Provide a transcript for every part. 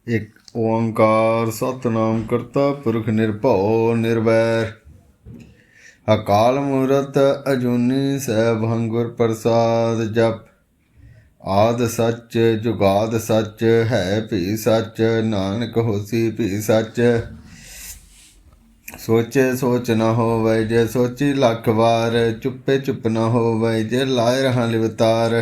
ਇੱਕ ਓੰਕਾਰ ਸਤਿਨਾਮ ਕਰਤਾ ਪੁਰਖ ਨਿਰਭਉ ਨਿਰਵੈਰ ਅਕਾਲ ਮੂਰਤ ਅਜੂਨੀ ਸੈਭੰ ਗੁਰ ਪ੍ਰਸਾਦ ਜਪ ਆਦ ਸੱਚ ਜੁਗਾਦ ਸੱਚ ਹੈ ਭੀ ਸੱਚ ਨਾਨਕ ਹੋਸੀ ਭੀ ਸੱਚ ਸੋਚੇ ਸੋਚ ਨਾ ਹੋਵੈ ਜੇ ਸੋਚੀ ਲੱਖ ਵਾਰ ਚੁੱਪੇ ਚੁੱਪ ਨਾ ਹੋਵੈ ਜੇ ਲਾਇ ਰਹਾਂ ਲਿਵਤਾਰ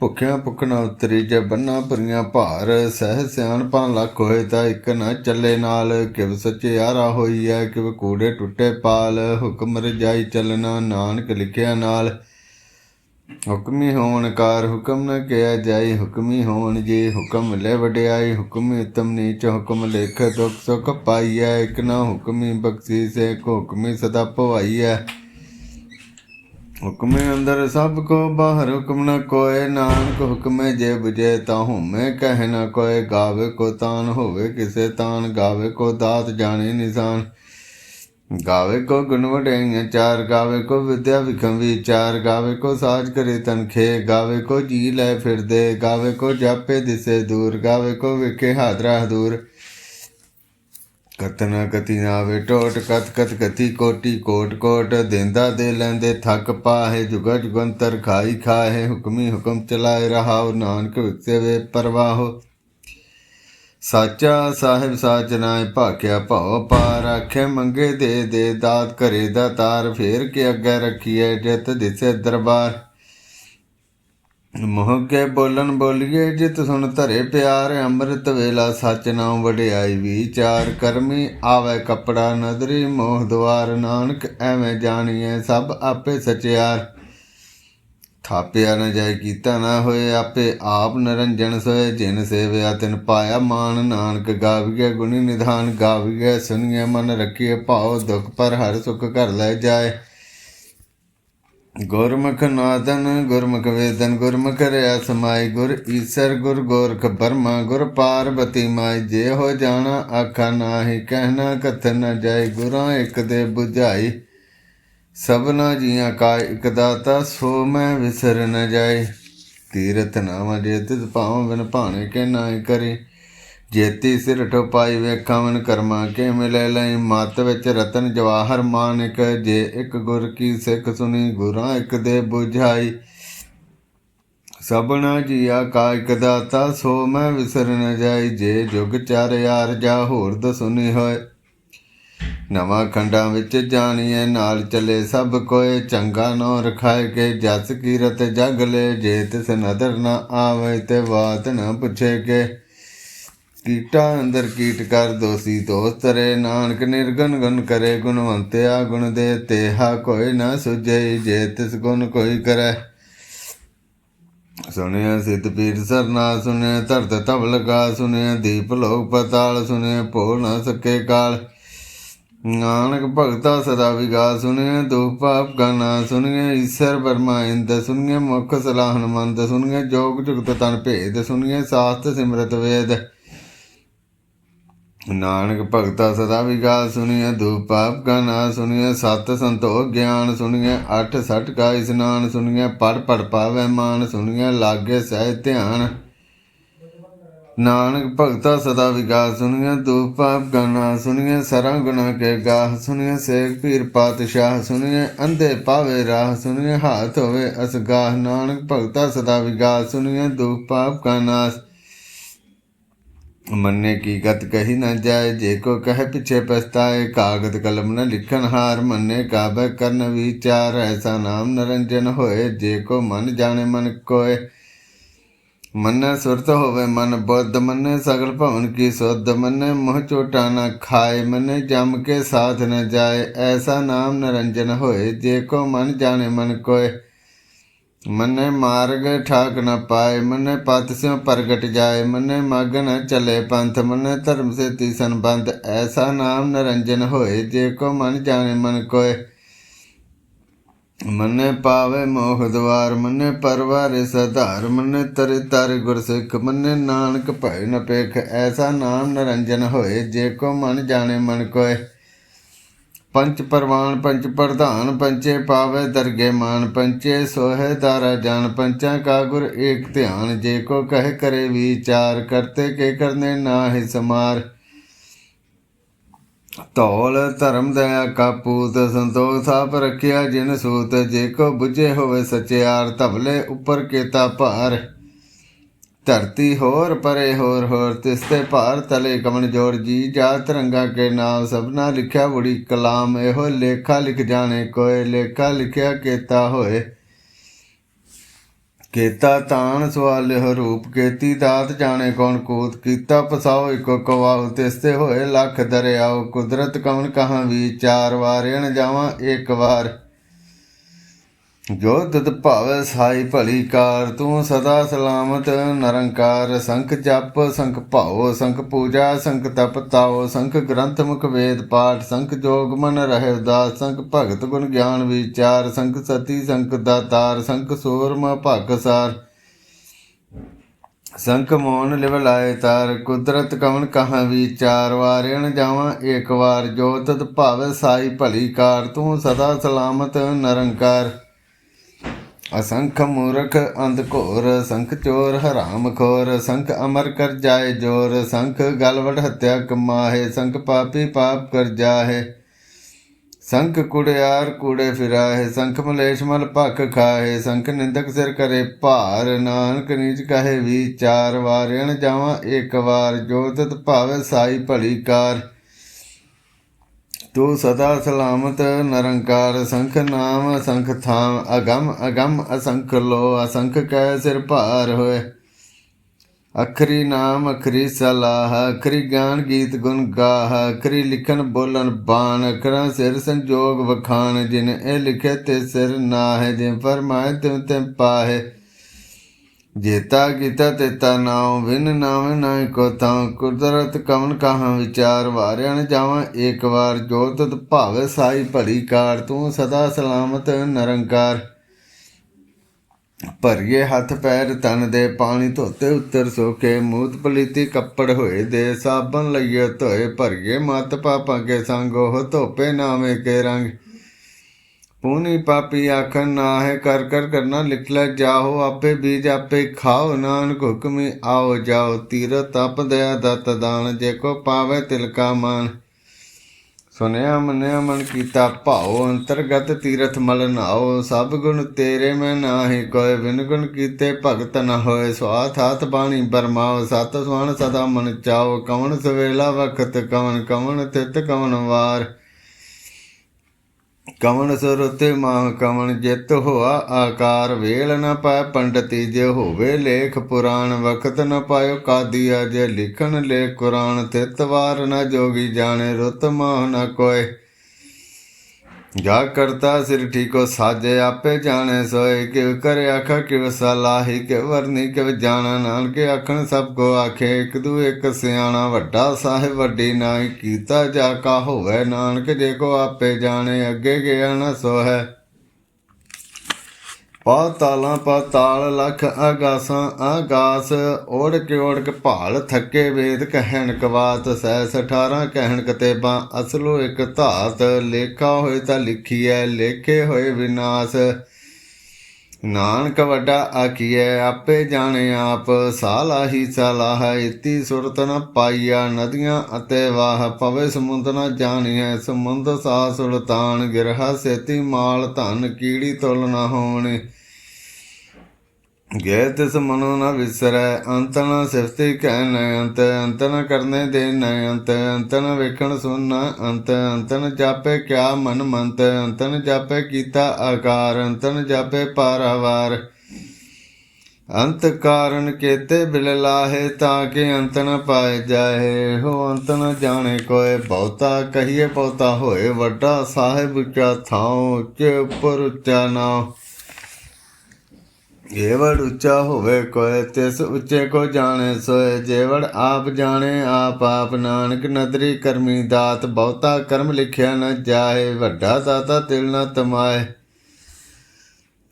ਭੁੱਖਿਆਂ ਭੁੱਖ ਨਾ ਉਤਰੀ ਜੇ ਬੰਨਾ ਭਰੀਆਂ ਭਾਰ ਸਹਿ ਸਿਆਣਪਾਂ ਲੱਖ ਹੋਏ ਤਾਂ ਇੱਕ ਨਾ ਚੱਲੇ ਨਾਲ ਕਿਵ ਸੱਚਿਆਰਾ ਹੋਈ ਹੈ ਕਿਵ ਕੂੜੇ ਟੁੱਟੇ ਪਾਲ ਹੁਕਮ ਰਜਾਈ ਚੱਲਣਾ ਨਾਨਕ ਲਿਖਿਆ ਨਾਲ ਹੁਕਮੀ ਹੋਵਣ ਕਾਰ ਹੁਕਮ ਨ ਕਿਹਾ ਜਾਈ ਹੁਕਮੀ ਹੋਵਣ ਜੀ ਹੁਕਮ ਲੈ ਵਡਿਆਈ ਹੁਕਮੀ ਉਤਮ ਨੀਚ ਹੁਕਮ ਲੇਖ ਦੁਖ ਸੁਖ ਪਾਈਐ ਇੱਕ ਨਾ ਹੁਕਮੀ ਬਖਸ਼ੀ ਸੇ ਕੋ ਹੁਕਮੀ ਸਦਾ ਭਵਾਈਐ ਹੁਕਮੇ ਅੰਦਰ ਸਭ ਕੋ ਬਾਹਰ ਹੁਕਮ ਨ ਕੋਏ ਨਾਨਕ ਹੁਕਮੇ ਜੇ ਬੁਝੇ ਤਾਂ ਹੁਮੇ ਕਹਿ ਨ ਕੋਏ ਗਾਵੇ ਕੋ ਤਾਨ ਹੋਵੇ ਕਿਸੇ ਤਾਨ ਗਾਵੇ ਕੋ ਦਾਤ ਜਾਣੇ ਨਿਸ਼ਾਨ ਗਾਵੇ ਕੋ ਗੁਣ ਵਡਿਆਈਆਂ ਚਾਰ ਗਾਵੇ ਕੋ ਵਿਦਿਆ ਵਿਖਮ ਵਿਚਾਰ ਗਾਵੇ ਕੋ ਸਾਜ ਕਰੇ ਤਨਖੇ ਗਾਵੇ ਕੋ ਜੀ ਲੈ ਫਿਰਦੇ ਗਾਵੇ ਕੋ ਜਾਪੇ ਦਿਸੇ ਦੂਰ ਗਾਵੇ ਕੋ ਵਿਖੇ ਹਾਦਰਾ ਹਦੂਰ ਕਤਨਾ ਕਤੀ ਨਾਵੇ ਟੋਟ ਕਤ ਕਤ ਕਤੀ ਕੋਟੀ ਕੋਟ ਕੋਟ ਦੇਂਦਾ ਦੇ ਲੈਂਦੇ ਥੱਕ ਪਾਹੇ ਜੁਗਾ ਜੁਗੰਤਰ ਖਾਈ ਖਾਹੇ ਹੁਕਮੀ ਹੁਕਮ ਚਲਾਏ ਰਹਾਉ ਨਾਨਕ ਵਿਖਸੇ ਵੇ ਪਰਵਾਹੋ ਸਾਚਾ ਸਾਹਿਬ ਸਾਚ ਨਾਏ ਭਾਖਿਆ ਭਉ ਪਾਰ ਆਖੇ ਮੰਗੇ ਦੇ ਦਾਤ ਕਰੇ ਦਾ ਤਾਰ ਫੇਰ ਕੇ ਅੱਗੇ ਰੱਖੀਏ ਜਿਤ ਦਿਸੇ ਦਰਬਾਰ ਮੋਹ ਕੇ ਬੋਲਣ ਬੋਲੀਏ ਜਿਤ ਸੁਣ ਧਰੇ ਪਿਆਰ ਅੰਮ੍ਰਿਤ ਵੇਲਾ ਸੱਚ ਨਾਮ ਵਡਿਆਈ ਵਿਚਾਰ ਕਰਮੀ ਆਵੇ ਕਪੜਾ ਨਦਰੀ ਮੋਹ ਦੁਆਰ ਨਾਨਕ ਐਵੇਂ ਜਾਣੀਏ ਸਭ ਆਪੇ ਸਚਿਆਰ ਥਾਪਿਆ ਨ ਜਾਏ ਕੀਤਾ ਨਾ ਹੋਏ ਆਪੇ ਆਪ ਨਰੰਜਨ ਸੋਏ ਜਿਨ ਸੇਵਿਆ ਤਿਨ ਪਾਇਆ ਮਾਨ ਨਾਨਕ ਗਾਵੀਏ ਗੁਣੀ ਨਿਧਾਨ ਗਾਵੀਏ ਸੁਣੀਏ ਮਨ ਰੱਖੀਏ ਭਾਉ ਦੁਖ ਪਰ ਹਰ ਸੁਖ ਘਰ ਲੈ ਜਾਏ ਗੁਰਮੁਖ ਨਾਦਨ ਗੁਰਮੁਖ ਵੇਦਨ ਗੁਰਮੁਖ ਰਿਆ ਸਮਾਈ ਗੁਰ ਈਸਰ ਗੁਰ ਗੋਰਖ ਬਰਮਾ ਗੁਰ ਪਾਰਬਤੀ ਮਾਈ ਜੇ ਹੋ ਜਾਣਾ ਆਖਾ ਨਾਹੀ ਕਹਿਣਾ ਕਥਨ ਨ ਜਾਏ ਗੁਰਾਂ ਇੱਕ ਦੇ ਬੁਝਾਈ ਸਭਨਾ ਜੀਆਂ ਕਾ ਇਕ ਦਾਤਾ ਸੋ ਮੈਂ ਵਿਸਰ ਨ ਜਾਏ ਤੀਰਥ ਨਾਮ ਜੇ ਤਿਸ ਭਾਵ ਬਿਨ ਭਾਣੇ ਕੇ ਨਾਇ ਕਰੇ ਜੇਤੀ ਸਿਰ ਠੋਪਾਈ ਵੇਖਾਂ ਮਨ ਕਰਮਾ ਕੇ ਮਿਲੇ ਲਈ ਮਤ ਵਿੱਚ ਰਤਨ ਜਵਾਹਰ ਮਾਨਿਕ ਜੇ ਇੱਕ ਗੁਰ ਕੀ ਸਿੱਖ ਸੁਣੀ ਗੁਰਾਂ ਇੱਕ ਦੇ ਬੁਝਾਈ ਸਭਨਾ ਜੀਆ ਕਾ ਇਕ ਦਾਤਾ ਸੋ ਮੈਂ ਵਿਸਰ ਨ ਜਾਈ ਜੇ ਜੁਗ ਚਾਰ ਯਾਰ ਜਾ ਹੋਰ ਦ ਸੁਣੀ ਹੋਏ ਨਵਾਂ ਖੰਡਾਂ ਵਿੱਚ ਜਾਣੀਏ ਨਾਲ ਚੱਲੇ ਸਭ ਕੋਏ ਚੰਗਾ ਨੋ ਰਖਾਏ ਕੇ ਜਸ ਕੀਰਤ ਜਗ ਲੈ ਜੇ ਤਿਸ ਨਦਰ ਨਾ ਆਵੇ ਤੇ ਬਾਤ ਨਾ ਪੁੱਛੇ ਕੇ ਕੀਟਾ ਅੰਦਰ ਕੀਟ ਕਰ ਦੋਸੀ ਦੋਸਤ ਰੇ ਨਾਨਕ ਨਿਰਗੁਣ ਗੁਣ ਕਰੇ ਗੁਣਵੰਤਿਆ ਗੁਣ ਦੇ ਤੇਹਾ ਕੋਈ ਨਾ ਸੁਝੇ ਜੇ ਤਿਸ ਗੁਣ ਕੋਈ ਕਰੇ ਸੁਣਿਆ ਸਿੱਧ ਪੀਰ ਸਰਨਾ ਸੁਣਿਆ ਧਰਤ ਤਬ ਲਗਾ ਸੁਣਿਆ ਦੀਪ ਲੋਕ ਪਤਾਲ ਸੁਣਿਆ ਭੋਲ ਨਾ ਸਕੇ ਕਾਲ ਨਾਨਕ ਭਗਤਾ ਸਦਾ ਵਿਗਾਸ ਸੁਣਿਆ ਦੁਖ ਪਾਪ ਗਾਨਾ ਸੁਣਿਆ ਈਸ਼ਰ ਬਰਮਾ ਇੰਦ ਸੁਣਿਆ ਮੁਖ ਸਲਾਹਨ ਮੰਦ ਸੁਣਿਆ ਜੋਗ ਜੁਗਤ ਤਨ ਭੇਦ ਸੁਣਿਆ ਸਾਸਤ ਸਿਮਰਤ ਵੇਦ ਨਾਨਕ ਭਗਤਾ ਸਦਾ ਵਿਗਾਸ ਸੁਣਿਆ ਦੁਖ ਪਾਪ ਗਾਨਾ ਸੁਣਿਆ ਸਤ ਸੰਤੋਖ ਗਿਆਨ ਸੁਣਿਆ ਅੱਠ ਸਠ ਕਾ ਇਸਨਾਨ ਸੁਣਿਆ ਪੜ ਪਾਵੇ ਮਾਨ ਸੁਣਿਆ ਲਾਗੇ ਸਹਿ ਧਿਆਨ ਨਾਨਕ ਭਗਤਾ ਸਦਾ ਵਿਗਾਸ ਸੁਣਿਆ ਦੁਖ ਪਾਪ ਗਾਨਾ ਸੁਣਿਆ ਸਰਾਂ ਗੁਨਾ ਕੇ ਗਾਹ ਸੁਣਿਆ ਸੇਖ ਪੀਰ ਪਾਤਸ਼ਾਹ ਸੁਣਿਆ ਅੰਧੇ ਪਾਵੇ ਰਾਹ ਸੁਣਿਆ ਹਾਥ ਹੋਵੇ ਅਸਗਾਹ ਨਾਨਕ ਭਗਤਾ ਸਦਾ ਵਿਗਾਸ ਸੁਣਿਆ ਦੁਖ ਪਾਪ ਕਾ ਨਾਸ ਮੰਨੇ ਕੀ ਗਤ ਕਹੀ ਨਾ ਜਾਏ ਜੇ ਕੋ ਕਹੇ ਪਿਛੇ ਪਛਤਾਏ ਕਾਗਦ ਕਲਮ ਨ ਲਿਖਣ ਹਾਰ ਮੰਨੇ ਕਾਬੈ ਕਰਨ ਵਿਚਾਰ ਐਸਾ ਨਾਮ ਨਰੰਜਨ ਹੋਏ ਜੇ ਕੋ ਮਨ ਜਾਣੇ ਮਨ ਕੋਏ ਮੰਨੇ ਸੁਰਤ ਹੋਵੇ ਮਨ ਬੁੱਧ ਮੰਨੇ ਸਗਲ ਭਵਨ ਕੀ ਸੁਧ ਮੰਨੇ ਮੋਹ ਚੋਟਾ ਨਾ ਖਾਏ ਮੰਨੇ ਜਮ ਕੇ ਸਾਥ ਨ ਜਾਏ ਐਸਾ ਨਾਮ ਨਰੰਜਨ ਹੋਏ ਜੇ ਕੋ ਮਨ ਜਾਣੇ ਮਨ ਕੋਏ ਮੰਨੇ ਮਾਰਗ ਠਾਕ ਨ ਪਾਏ ਮੰਨੇ ਪਤ ਸਿਉ ਪ੍ਰਗਟ ਜਾਏ ਮੰਨੇ ਮਗ ਨ ਚਲੇ ਪੰਥ ਮੰਨੇ ਧਰਮ ਸੇ ਤੀਸਨ ਬੰਦ ਐਸਾ ਨਾਮ ਨਰੰਜਨ ਹੋਏ ਜੇ ਕੋ ਮਨ ਜਾਣੇ ਮਨ ਕੋਏ ਮੰਨੇ ਪਾਵੇ ਮੋਹ ਦਵਾਰ ਮੰਨੇ ਪਰਵਾਰੇ ਸਧਾਰ ਮੰਨੇ ਤਰੇ ਤਾਰੇ ਗੁਰਸਿੱਖ ਮੰਨੇ ਨਾਨਕ ਭੈ ਨ ਪੇਖ ਐਸਾ ਨਾਮ ਨਰੰਜਨ ਹੋਏ ਜੇ ਕੋ ਮਨ ਜਾਣੇ ਮਨ ਕੋਏ पंच परवान पंच प्रधान पंचे पावे दरगे मान पंचे सोहे दारा जान पंचा का गुर एक ध्यान जे को कह करे विचार करते के करने ना ही समार धौल धर्म दया का पूत संतोख थाप रखिया जिन सूत जे को बुझे होवे सचियार तबले ऊपर केता भार धरती होर परे होर तिसते भार तले कमन जोर जी जा तिरंगा के नाम सबना लिखिया बुड़ी कलाम एहो लेखा लिख जाने कोय लेखा लिखिया केता होए केता तान सवाल हो रूप केती दात जाने कौन कूत कीता पसाओ इको कवाओ तिसते होए लख दरियाओ कुदरत कवन कहाँ विचार वारेण जावा एक बार जो तुत भावे साई भली कार तू सदा सलामत निरंकार संख जप संख भाओ संख पूजा संख तप ताओ संख ग्रंथ मुख वेद पाठ संख जोग मन रहे उदास संख भगत गुण ज्ञान विचार संख सती संख दातार संख सूरम भागसार संख मोहन लिव लाए तार कुदरत कवन कहाँ विचार वारेण जावा एक बार जो तुत भावे साई भली कार तू सदा सलामत निरंकार असंख मूर्ख अंध घोर संख चोर हराम खोर संख अमर कर जाए जोर संख गलवट हत्या कमाहे संख पापी पाप कर जाहे संख कुड़ियार कूड़े फिराहे संख मलेश मल भख खाए संख निंदक सिर करे भार नानक नीच कहे विचार वारेण जावा एक बार जो तित भावे साई भली कार तू सदा सलामत निरंकार संख नाम संख थाम अगम अगम असंख लो असंख कह सिर भार होए अखरी नाम अखरी सलाह अखरी ज्ञान गीत गुण गाह अखरी लिखन बोलन बाण अखरा सिर संजोग वखान जिन ए लिखे ते सिर नाहे जिन फरमाए तिम तिम पाहे जेता गीता तेता नाव विन नाम नाय को तां कुदरत कवन कहाँ विचार वारेण जावा एक बार जो तुत भावे साई भली कार तू सदा सलामत निरंकार भरिए हथ पैर तन दे पानी धोते उत्तर सोखे मूत पलीती कपड़ होए दे साबन लइए धोए भरिए मत पापा के संगो हो धोपे नामे के रंग पूनी पापी आखन ना है कर कर करना लिख ले जाओ आपे बीज आपे खाओ नानक हुक्मी आओ जाओ तीर तप दया दत्त दान जेको पावे तिलका मान सुनिया मनिया मन कीता भाओ अंतरगत तीरथ मल नाओ सब गुण तेरे में नाही कोय विन गुण कीते भगत न होए स्वाथ हाथ बाणी बरमाओ सत सुवन सदा मन चाओ कवन सवेला वखत कवन कवन तित कवन वार कवन सुरते माह कवन जित होआ आकार वेल न पाए पंडिती जे होवे लेख पुराण वखत न पायो कादिया जे लिखन ले कुरान तितवार न जोगी जाने रुत माह न कोय जा करता सिर ठीको साजे आपे जाने सोए किव करे आखा किव सलाही किव वरनी किव जाना नानके आखन सबको आखे एक दू एक सियाणा वड्डा साहिब वड्डी नाई कीता जा का होवे नानक जे को आपे जाने अगे गया न सोहै पातालां पाताल लख आगासां आगास ओढ़ के भाल थके वेद कहन कवात सैस 18 कहन कतेबां असलो एक धात लेखा होए तां लिखीए लेखे होए विनाश नानक वड्डा आखिए आपे जाने आप सालाही सलाह इति सुरत न पाइया नदियां अते वाह पवे समुंद न जानिए समुंद सा सुल्तान गिरहा सेती माल धन कीड़ी तुल न होवनी गे तिस मनो न विसरै अंत न सिफती कह न अंत अंत न करने दे न अंत अंत न वेखण सुन अंत अंत न जापे क्या मन मंत अंत न जापे कीता आकार अंत न जापे पारावार अंत कारण केते बिल लाहे ताकि अंत न पाए जाए हो अंत न जाने कोय बहुता कहिए बहुता होए वड्डा साहिब उच्चा थाओ उच्चे उपर उच्चा नाव जेवड़ उच्चा होवे कोय तिस उच्चे को जाने सोए जेवड़ आप जाने आप नानक नदरी करमी दात बहुता कर्म लिखिया न जाए वड्डा दाता तिल न तमाए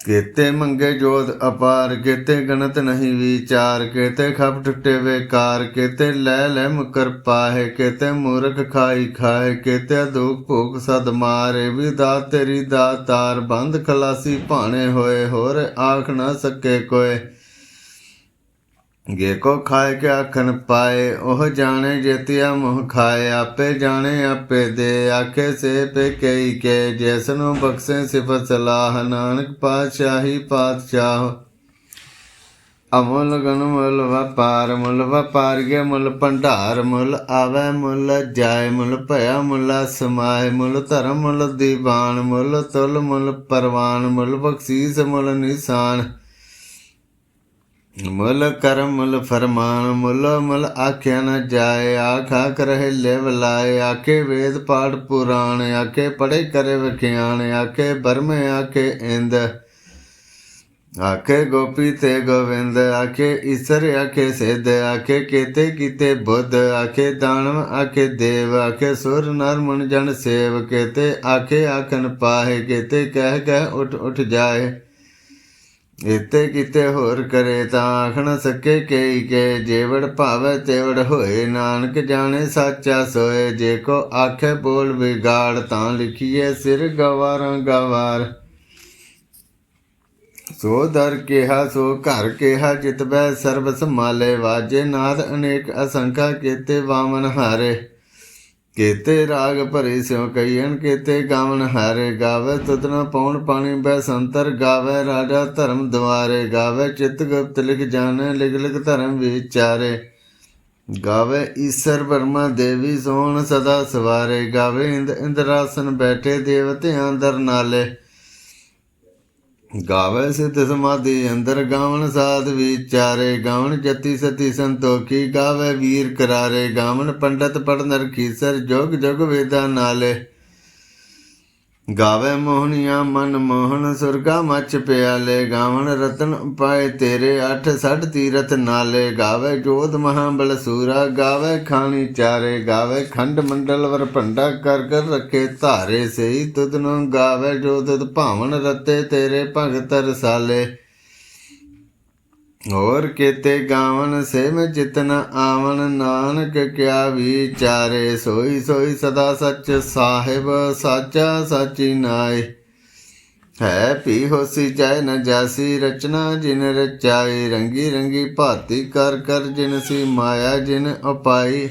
केते मंगे जोध अपार, केते गणत नहीं विचार, केते खप टुटे बेकार, केते लै लै मुकर पाहे, केते मूर्ख खाई खाए, केते दुख भूख सद मारे, भी दात तेरी दातार, बंद खलासी भाने होए, होर आख न सके कोय। गे को खाए के आखन पाए, ओह जाने जेतिया मुँह खाए, आपे जाने आपे दे, आखे से पे कई के, जैसनो बख्शे सिफत सलाह, नानक पातशाही पातशाह। अमुल गण मुल व्यापार गए मुल भंडार, मुल आवे मुल जाए, मुल भया मुला समाए, मुल धर्म मुल दीवान, मुल तुल मुल परवान, मुल बख्शीस मुल निशान, मुल करम मुल फरमान, मुल मुल आख्या न जाए, आख आख रहे लिव लाए, आखे वेद पाठ पुराण, आखे पढ़े करे विख्यान, आखे बरमे आखे इंद, आखे गोपी ते गोविंद, आखे ईसर आखे सिद्ध, आखे केते कीते बुद्ध, आखे दानव आखे देव, आखे सुर नर मुन जन सेव, केते आखे आखन पाहे, केते कह कह उठ उठ जाए, इते किते होर करे ता आख न सके कई के, जेवड़ भावे तेवड़ होए, नानक जाने साचा सोए, जे को आखे बोल बिगाड़, तां लिखिए सिर गवारां गवार। सो दर केहा सो घर केहा, जित बै सर्ब संभाले, वाजे नाद अनेक असंख्या, केते वामन हारे, केते राग भरे स्यों कईयन, केते गावन हारे, गावे तुत न पौन पानी बैसंतर, गावे राजा धर्म द्वारे, गावे चित गुप्त लिख जाने, लिख लिख धर्म विचारे, गावे ईश्वर ब्रह्मा देवी सोन सदा सवारे, गावे इंद इंद्रासन बैठे, देवतियां दर नाले, गावे सिद्ध समाधि अंदर, गावन साध विचारे, गावन जति सती संतोखी, गावे वीर करारे, गावन पंडित पढ़ नर खीसर, जोग जोग वेदा नाले, गावे मोहनिया मन मोहन, सुरगा मच प्याले, गावन रतन पाए तेरे, अठ सठ तीरथ नाले, गावे जोध महाबल सूरा, गावे खानी चारे, गावे खंड मंडल वर भंडा, कर कर रखे धारे, सही तुदनो गावे, जो तुद भावन रते, तेरे भगत रसाले, और केते गावन से में जितना आवन, नानक क्या विचारे, सोई सोई सदा सच साहिब, साचा साची नाय, है पी होसी चाहे न जासी, रचना जिन रचाई, रंगी रंगी भाती कर कर, जिन सी माया जिन उपाई,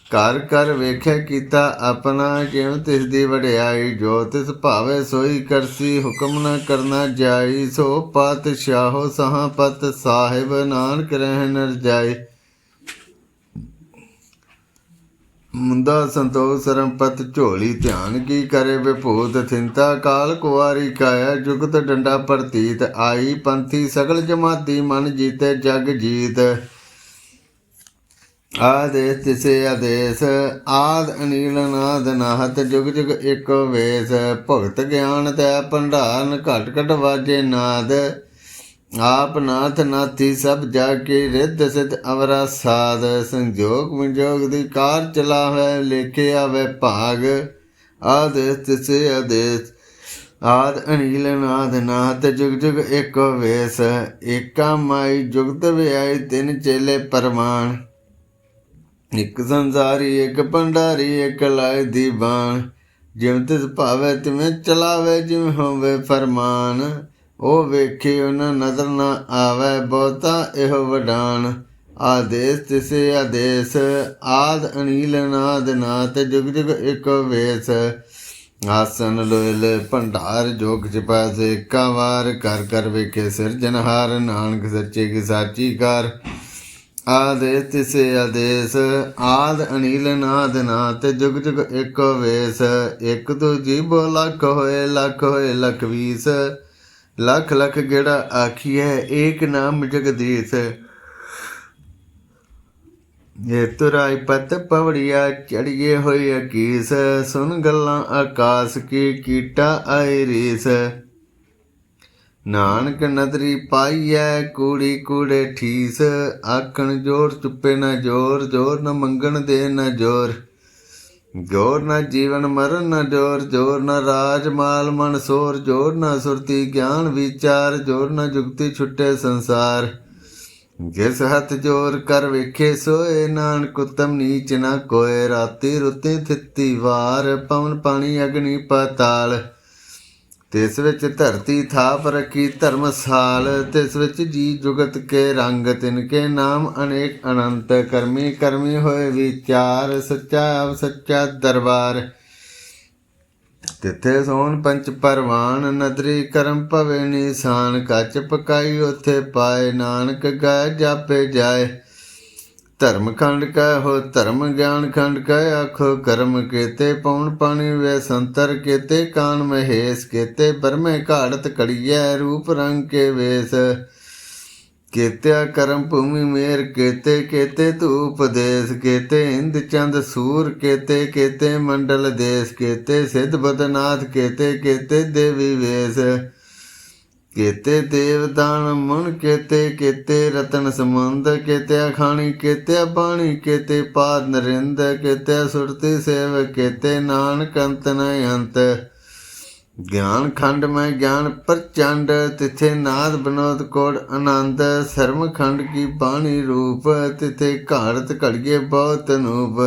कर कर वेख्या कीता अपना, जिव तिस दी वड्याई, जो तिस भावे सोई करसी, हुक्म न करना जाई, सो पातशाहो सहापत साहिब, नानक रहन रजाई, मुंदा संतोष सरमपत झोली, ध्यान की करे विभूत, थिंता काल कुआरी काया, जुगत डंडा प्रतीत, आई पंथी सकल जमाती, मन जीते जग जीत, आदेश तिसे आदेश, आद अनिल नाद नाहत, जुग जुग एक वेश, भगत ज्ञान तै भंडारन, घट घट वाजे नाद, आप नाथ नाथी सब जाके, रिद्ध सिद्ध अवरा साध, संजोग विजोग दी कार चलावे, लेखे आवे भाग, आदेश तिसे आदेश, आद अनिल नाद नाहत, जुग जुग एक वेश, एका माई जुगत व्याई, तिन चेले परमाण, एक संसारी एक भंडारी, एक लाए दीवान, जिव तिस भावे तिवें चलावे, जिव होवे फरमान, ओ वेखे उन नजर न आवे, बहुता एहो वडान, आदेश तिसे आदेश, आद अनिल नाद नाथ, जुग जुग एक वेश, आसन लोयल भंडार, जोग छिपास एका वार, कर कर वेखे सिरजनहार, नानक सच्चे की साची कार, आदेश तिसे आदेश, आद अनिल नाद नाथ, जुग जुग एक वेश, एक दूजी बो लख होए लख बीस, लख लख गेड़ा आखिए, एक नाम जगदीश, ये तुराई पत पवड़िया, चढ़िए होए अकीस, सुन गल्लां आकाश की, कीटा आए रीस, नानक नदरी पाईऐ, कूड़ी कूड़े ठीस, आखण जोर चुप्पे न जोर, जोर न मंगण दे न जोर, जोर न जीवन मरण न जोर, जोर न राज माल मन सोर, जोर न सुरती ज्ञान विचार, जोर न जुगती छुटे संसार। जिस हथ जोर कर वेखे सोए, नानक उत्तम नीच न कोय। राति रुति थिति वार, पवन पानी अग्नि पाताल। तिस विच धरती थाप रखी धर्मसाल, तिस विच जी जुगत के रंग, तिनके नाम अनेक अनंत। करमी करमी होए विचार, सच्चा अब सच्चा दरबार। तिथे सोन पंच परवान, नदरी करम भवे निशान। कच पकाई ओथे पाए, नानक गाय जापे जाए। धर्म खंड कह हो धर्म, ज्ञान खंड कह आखो कर्म। केते पवन पानी वे संतर, केते कान महेश। केते बरमे घाड़त कड़िया, रूप रंग के वेश। केत्या करम भूमि मेर, केते केते धूप देश। केते इंद चंद सूर, केते केते मंडल देश। केते सिद्ध बदनाथ, केते केते देवी वेश। केते देवदान मुन, केते केते रतन समुंद। केते खानी केते बाणी, केते पाद नरिंद। केते सुरति सेव, केते नानक अंत न अंत। ज्ञान खंड में ज्ञान प्रचंड, तिथे नाद विनोद कोड आनंद। शर्म खंड की बाणी रूप, तिथे घाड़त घड़िए बहुत अनूप।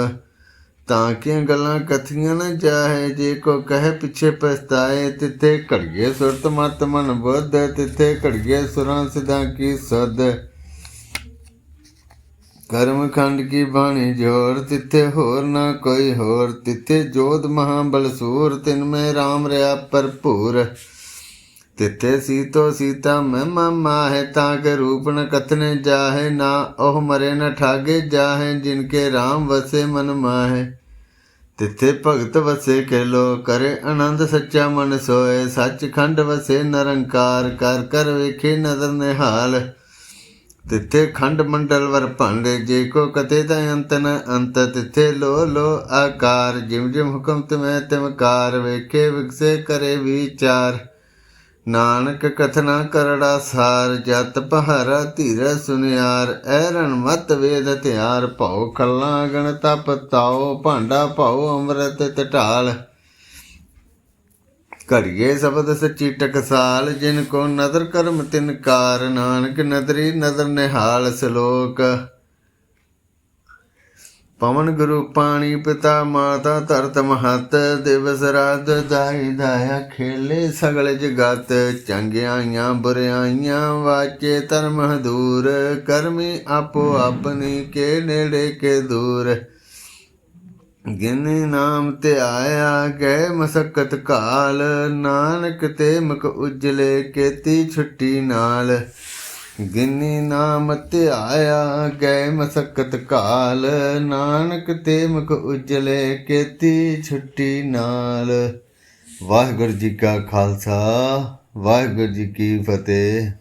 ताकियां गल्लां कथियां न जाहे, जे को कहे पिछे पछताए। तिथे घड़िए सुरत मत मन बुद्ध, तिथे घड़िए सुरां सिद्धां की सुध। कर्म खंड की बाणी जोर, तिथे होर न कोई होर। तिथे जोध महाबल सूर, तिनमें राम रहा भरपूर। तिथे सीतो सीता महिमा माहे, ताके रूप न कथने जाहे। ना ओह मरे न ठागे जाहे, जिनके राम वसे मन माहे। तिथे भगत वसे खेलो, करे आनंद सच्चा मन सोए। सच खंड वसे निरंकार, कर कर वेखे नदर निहाल। तिथे खंड मंडल वर भंड, जे को कते दा अंत न अंत। तिथे लो लो आकार, जिम जिम हुक्म तिमें तिमकार। वेखे विकसे करे विचार, नानक कथना करड़ा सार। जत पहारा धीर सुनियार, ऐरन मत वेद त्यार। भाओ खल्ला गण तप ताओ, भांडा भाओ अमृत तटाल। घड़िए शब्द सच्ची टकसाल, जिनको नदर कर्म तिनकार। नानक नदरी नदर निहाल। श्लोक। पवन गुरु पानी पिता माता धरत महत। दिवस रात दाई दाया, खेले सगल जगत। चंगियाइयां बुराइयां वाचे धर्म दूर। करमी आपो अपनी, के नेड़े के दूर। गिने नाम ते आया, गए मसकत काल। नानक ते मुख उजले, केती छुट्टी नाल। गिनी नाम ते आया, गए मसकत काल। नानक ते मुख उजले, केती छुट्टी नाल। वाहिगुरू जी का खालसा, वाहिगुरू जी की फतेह।